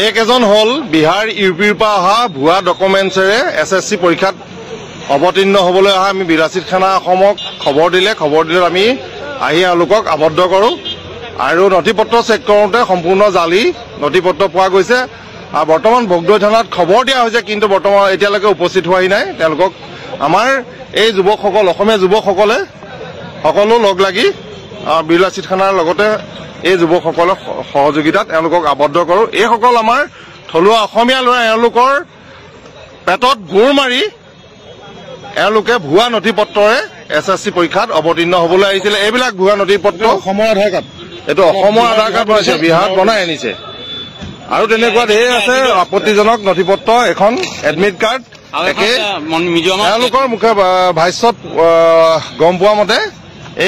এইকেইজন হ'ল বিহাৰ ইউপিৰ পৰা অহা ভুৱা ডকুমেণ্টছেৰে SSC পৰীক্ষাত অৱতীৰ্ণ হ'বলৈ অহা আমি বিৰাচিত খানা অসমক খবৰ দিলে আমি আহি এওঁলোকক আবদ্ধ কৰোঁ আৰু নথিপত্ৰ চেক কৰোঁতে সম্পূৰ্ণ জালি নথিপত্ৰ পোৱা গৈছে আৰু বৰ্তমান ভোগদৈ থানাত খবৰ দিয়া হৈছে কিন্তু বৰ্তমান এতিয়ালৈকে উপস্থিত হোৱাই নাই তেওঁলোকক আমাৰ এই যুৱকসকল অসমীয়া যুৱকসকলে সকলো লগ লাগি বিৰাচিত খানাৰ লগতে এই যুৱকসকলৰ সহযোগিতাত এওঁলোকক আবদ্ধ কৰোঁ এইসকল আমাৰ থলুৱা অসমীয়া ল'ৰা এওঁলোকৰ পেটত গোৰ মাৰি এওঁলোকে ভুৱা নথিপত্ৰৰে SSC পৰীক্ষাত অৱতীৰ্ণ হ'বলৈ আহিছিলে এইবিলাক ভুৱা নথিপত্ৰ অসমৰ আধাৰ কাৰ্ড এইটো অসমৰ আধাৰ কাৰ্ড বনাইছে বিহাৰত বনাই আনিছে আৰু তেনেকুৱা ধেৰ আছে আপত্তিজনক নথিপত্ৰ এখন এডমিট কাৰ্ড তেওঁলোকৰ মুখে ভাষ্যত গম পোৱা মতে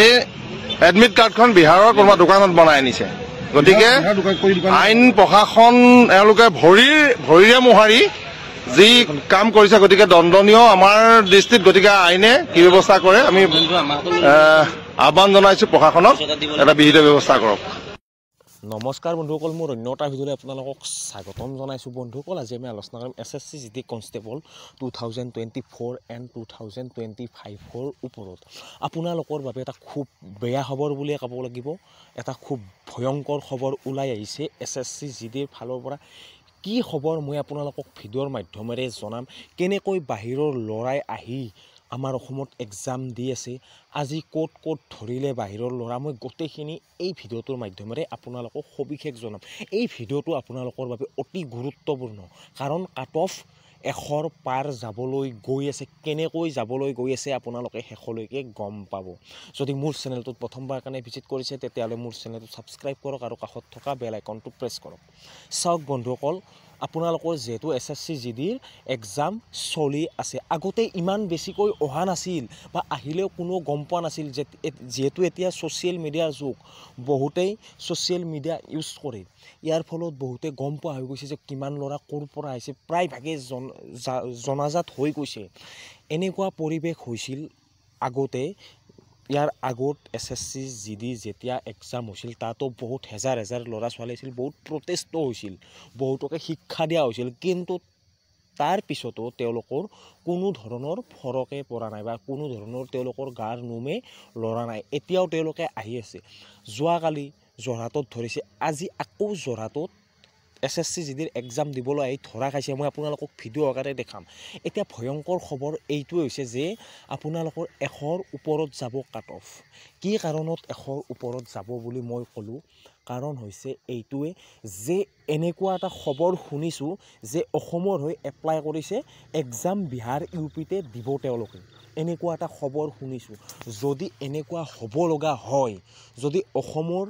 এই এডমিট কাৰ্ডখন বিহাৰৰ কোনোবা দোকানত বনাই আনিছে গতিকে আইন প্ৰশাসন এওঁলোকে ভৰিৰে মোহাৰি যি কাম কৰিছে গতিকে দণ্ডনীয় আমাৰ দৃষ্টিত গতিকে আইনে কি ব্যৱস্থা কৰে আমি আহ্বান জনাইছো প্ৰশাসনক এটা বিহিত ব্যৱস্থা কৰক নমস্কাৰ বন্ধুসকল মোৰ অন্য এটা ভিডিঅ'লৈ আপোনালোকক স্বাগতম জনাইছোঁ বন্ধুসকল আজি আমি আলোচনা কৰিম SSC GD কনষ্টেবল 2024 এণ্ড 2025ৰ ওপৰত আপোনালোকৰ বাবে এটা খুব বেয়া খবৰ বুলিয়ে ক'ব লাগিব এটা খুব ভয়ংকৰ খবৰ ওলাই আহিছে SSC GDৰ ফালৰ পৰা কি খবৰ মই আপোনালোকক ভিডিঅ'ৰ মাধ্যমেৰে জনাম কেনেকৈ বাহিৰৰ ল'ৰাই আহি আমাৰ অসমত এক্সাম দি আছে আজি ক'ত ধৰিলে বাহিৰৰ ল'ৰা মই গোটেইখিনি এই ভিডিঅ'টোৰ মাধ্যমেৰে আপোনালোকক সবিশেষ জনাম এই ভিডিঅ'টো আপোনালোকৰ বাবে অতি গুৰুত্বপূৰ্ণ কাৰণ কাট অফ 100ৰ পাৰ যাবলৈ গৈ আছে কেনেকৈ যাবলৈ গৈ আছে আপোনালোকে শেষলৈকে গম পাব যদি মোৰ চেনেলটোত প্ৰথমবাৰ কাৰণে ভিজিট কৰিছে তেতিয়াহ'লে মোৰ চেনেলটো ছাবস্ক্ৰাইব কৰক আৰু কাষত থকা বেল আইকনটো প্ৰেছ কৰক চাওক বন্ধুসকল আপোনালোকৰ যেহেতু SSC GDৰ এক্সাম চলি আছে আগতে ইমান বেছিকৈ অহা নাছিল বা আহিলেও কোনো গম পোৱা নাছিল যেহেতু এতিয়া ছ'চিয়েল মিডিয়াৰ যুগ বহুতেই ছ'চিয়েল মিডিয়া ইউজ কৰে ইয়াৰ ফলত বহুতে গম পোৱা হৈ গৈছে যে কিমান ল'ৰা ক'ৰ পৰা আহিছে প্ৰায়ভাগে জনাজাত হৈ গৈছে এনেকুৱা পৰিৱেশ হৈছিল আগতে ইয়াৰ আগত SSC GD যেতিয়া এক্সাম হৈছিল তাতো বহুত হেজাৰ ল'ৰা ছোৱালী আছিল বহুত প্ৰটেষ্টো হৈছিল বহুতকে শিক্ষা দিয়া হৈছিল কিন্তু তাৰ পিছতো তেওঁলোকৰ কোনো ধৰণৰ ফৰকে পৰা নাই বা কোনো ধৰণৰ তেওঁলোকৰ গাৰ নোমে লৰা নাই এতিয়াও তেওঁলোকে আহি আছে যোৱাকালি যোৰহাটত ধৰিছে আজি আকৌ যোৰহাটত SSC GDৰ এক্সাম দিবলৈ আহি ধৰা খাইছে মই আপোনালোকক ভিডিঅ' আকাৰে দেখাম এতিয়া ভয়ংকৰ খবৰ এইটোৱে হৈছে যে আপোনালোকৰ 100ৰ ওপৰত যাব কাট অফ কি কাৰণত 100ৰ ওপৰত যাব বুলি মই ক'লোঁ কাৰণ হৈছে এইটোৱে যে এনেকুৱা এটা খবৰ শুনিছোঁ যে অসমৰ হৈ এপ্লাই কৰিছে এক্সাম বিহাৰ ইউপিতে দিব তেওঁলোকে এনেকুৱা এটা খবৰ শুনিছোঁ যদি এনেকুৱা হ'ব লগা হয় যদি অসমৰ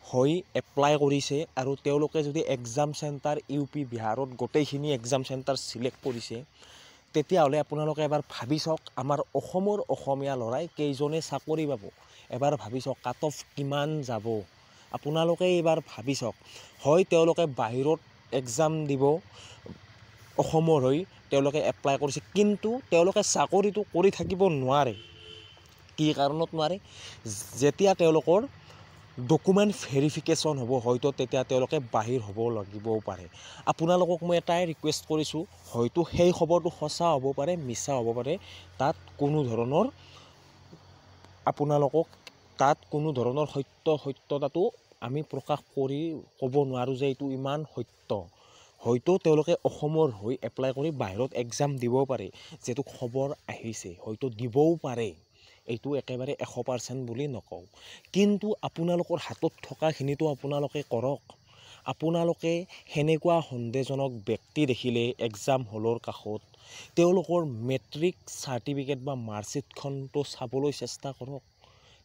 হৈ এপ্লাই কৰিছে আৰু তেওঁলোকে যদি এক্সাম চেণ্টাৰ ইউপি বিহাৰত গোটেইখিনি এক্সাম চেণ্টাৰ চিলেক্ট কৰিছে তেতিয়াহ'লে আপোনালোকে এবাৰ ভাবি চাওক আমাৰ অসমৰ অসমীয়া ল'ৰাই কেইজনে চাকৰি পাব এবাৰ ভাবি চাওক কাট অফ কিমান যাব আপোনালোকে এবাৰ ভাবি চাওক হয় তেওঁলোকে বাহিৰত এক্সাম দিব অসমৰ হৈ তেওঁলোকে এপ্লাই কৰিছে কিন্তু তেওঁলোকে চাকৰিটো কৰি থাকিব নোৱাৰে কি কাৰণত নোৱাৰে যেতিয়া তেওঁলোকৰ ডকুমেণ্ট ভেৰিফিকেশ্যন হ'ব হয়তো তেতিয়া তেওঁলোকে বাহিৰ হ'ব লাগিবও পাৰে আপোনালোকক মই এটাই ৰিকুৱেষ্ট কৰিছোঁ হয়তো সেই খবৰটো সঁচা হ'ব পাৰে মিছা হ'ব পাৰে তাত কোনো ধৰণৰ সত্যতাটো আমি প্ৰকাশ কৰি ক'ব নোৱাৰোঁ যে এইটো ইমান সত্য হয়তো তেওঁলোকে অসমৰ হৈ এপ্লাই কৰি বাহিৰত এক্সাম দিবও পাৰে যিহেতু খবৰ আহিছে হয়তো দিবও পাৰে এইটো একেবাৰে 100% বুলি নকওঁ কিন্তু আপোনালোকৰ হাতত থকাখিনিতো আপোনালোকে কৰক আপোনালোকে সেনেকুৱা সন্দেহজনক ব্যক্তি দেখিলে এক্সাম হলৰ কাষত তেওঁলোকৰ মেট্ৰিক চাৰ্টিফিকেট বা মাৰ্কশ্বিটখনটো চাবলৈ চেষ্টা কৰক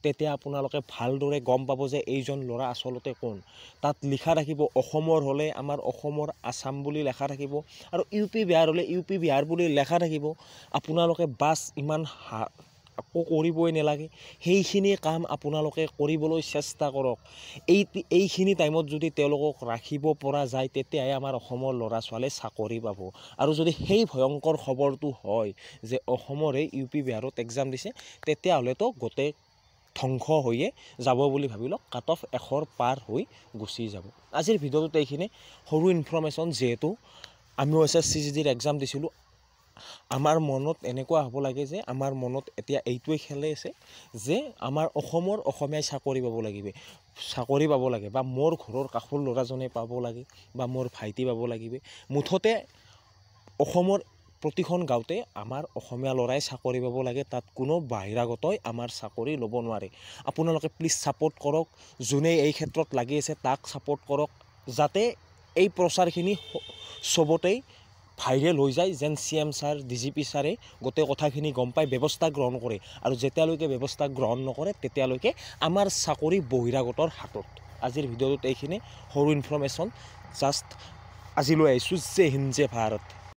তেতিয়া আপোনালোকে ভালদৰে গম পাব যে এইজন ল'ৰা আচলতে কোন তাত লিখা থাকিব অসমৰ হ'লে আমাৰ অসমৰ আসাম বুলি লেখা থাকিব আৰু ইউপি বিহাৰ হ'লে ইউপি বিহাৰ বুলি লেখা থাকিব আপোনালোকে বাছ ইমান আকৌ কৰিবই নালাগে সেইখিনি কাম আপোনালোকে কৰিবলৈ চেষ্টা কৰক এইখিনি টাইমত যদি তেওঁলোকক ৰাখিব পৰা যায় তেতিয়াহে আমাৰ অসমৰ ল'ৰা ছোৱালীয়ে চাকৰি পাব আৰু যদি সেই ভয়ংকৰ খবৰটো হয় যে অসমৰে ইউপি বিহাৰত এক্সাম দিছে তেতিয়াহ'লেতো গোটেই ধ্বংস হৈয়ে যাব বুলি ভাবি লওক কাট অফ 100 পাৰ হৈ গুচি যাব আজিৰ ভিডিঅ'টোত এইখিনি সৰু ইনফৰমেশ্যন যিহেতু আমিও SSCGDৰ এক্সাম দিছিলোঁ আমাৰ মনত এনেকুৱা হ'ব লাগে যে আমাৰ মনত এতিয়া এইটোৱে খেলে আছে যে আমাৰ অসমৰ অসমীয়াই চাকৰি পাব লাগে বা মোৰ ঘৰৰ কাষৰ ল'ৰাজনে পাব লাগে বা মোৰ ভাইটি পাব লাগিব মুঠতে অসমৰ প্ৰতিখন গাঁৱতে আমাৰ অসমীয়া ল'ৰাই চাকৰি পাব লাগে তাত কোনো বাহিৰাগতই আমাৰ চাকৰি ল'ব নোৱাৰে আপোনালোকে প্লিজ ছাপোৰ্ট কৰক যোনে এই ক্ষেত্ৰত লাগি আছে তাক ছাপোৰ্ট কৰক যাতে এই প্ৰচাৰখিনি চবতেই ভাইৰেল হৈ যায় যেন CM ছাৰ DGP ছাৰে গোটেই কথাখিনি গম পাই ব্যৱস্থা গ্ৰহণ কৰে আৰু যেতিয়ালৈকে ব্যৱস্থা গ্ৰহণ নকৰে তেতিয়ালৈকে আমাৰ চাকৰি বহিৰাগতৰ হাতত আজিৰ ভিডিঅ'টোত এইখিনি সৰু ইনফৰমেশ্যন জাষ্ট আজিলৈ আহিছোঁ জয় হিন্দ জয় ভাৰত